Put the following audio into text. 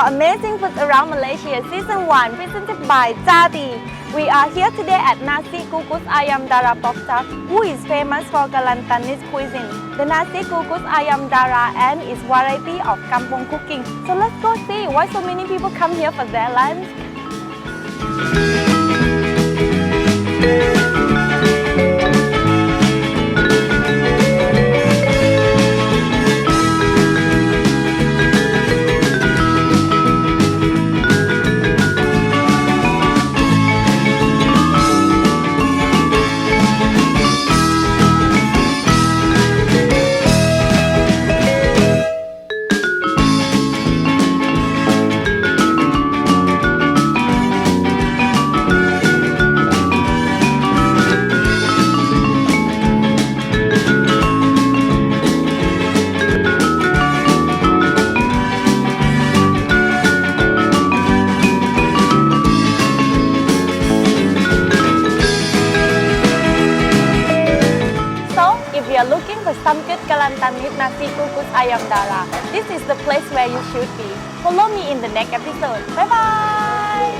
for amazing food around Malaysia Season 1 presented by Jadi. We are here today at Nasi Kukus Ayam Dara Pok Jak, who is famous for Kelantanese cuisine. The Nasi Kukus Ayam Dara and its variety of Kampung cooking. So let's go see why so many people come here for their lunch. If you are looking for some good Kelantanese Nasi Kukus Ayam Dara, this is the place where you should be. Follow me in the next episode. Bye bye!